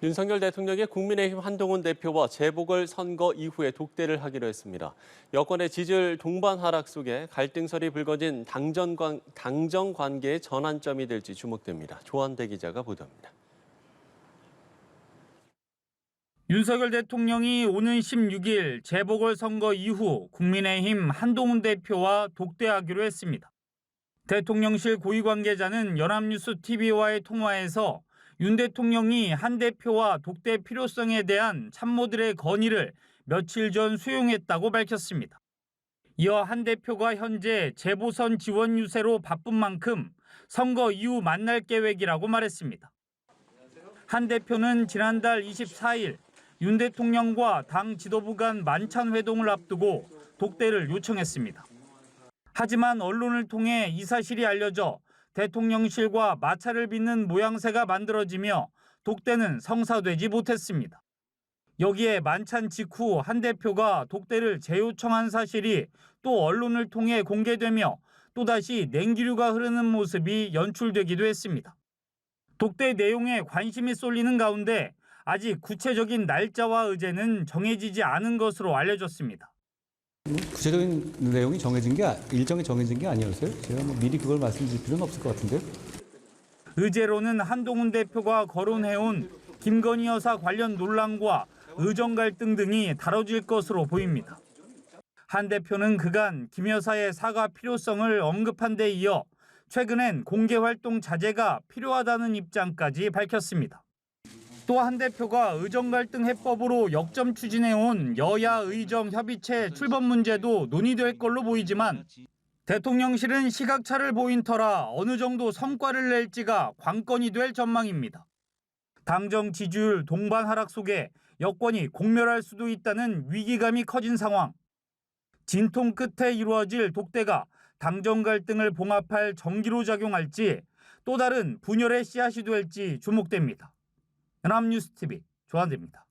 윤석열 대통령이 국민의힘 한동훈 대표와 재보궐선거 이후에 독대를 하기로 했습니다. 여권의 지지율 동반 하락 속에 갈등설이 불거진 당정 관계의 전환점이 될지 주목됩니다. 조한대 기자가 보도합니다. 윤석열 대통령이 오는 16일 재보궐선거 이후 국민의힘 한동훈 대표와 독대하기로 했습니다. 대통령실 고위 관계자는 연합뉴스TV와의 통화에서 윤 대통령이 한 대표와 독대 필요성에 대한 참모들의 건의를 며칠 전 수용했다고 밝혔습니다. 이어 한 대표가 현재 재보선 지원 유세로 바쁜 만큼 선거 이후 만날 계획이라고 말했습니다. 한 대표는 지난달 24일 윤 대통령과 당 지도부 간 만찬 회동을 앞두고 독대를 요청했습니다. 하지만 언론을 통해 이 사실이 알려져 대통령실과 마찰을 빚는 모양새가 만들어지며 독대는 성사되지 못했습니다. 여기에 만찬 직후 한 대표가 독대를 재요청한 사실이 또 언론을 통해 공개되며 또다시 냉기류가 흐르는 모습이 연출되기도 했습니다. 독대 내용에 관심이 쏠리는 가운데 아직 구체적인 날짜와 의제는 정해지지 않은 것으로 알려졌습니다. 구체적인 내용이 일정이 정해진 게 아니었어요? 제가 미리 그걸 말씀드릴 필요는 없을 것 같은데요. 의제로는 한동훈 대표가 거론해온 김건희 여사 관련 논란과 의정 갈등 등이 다뤄질 것으로 보입니다. 한 대표는 그간 김 여사의 사과 필요성을 언급한 데 이어 최근엔 공개 활동 자제가 필요하다는 입장까지 밝혔습니다. 또 한 대표가 의정 갈등 해법으로 역점 추진해온 여야 의정 협의체 출범 문제도 논의될 걸로 보이지만 대통령실은 시각차를 보인 터라 어느 정도 성과를 낼지가 관건이 될 전망입니다. 당정 지지율 동반 하락 속에 여권이 공멸할 수도 있다는 위기감이 커진 상황. 진통 끝에 이루어질 독대가 당정 갈등을 봉합할 전기로 작용할지 또 다른 분열의 씨앗이 될지 주목됩니다. 연합뉴스TV 조한대입니다.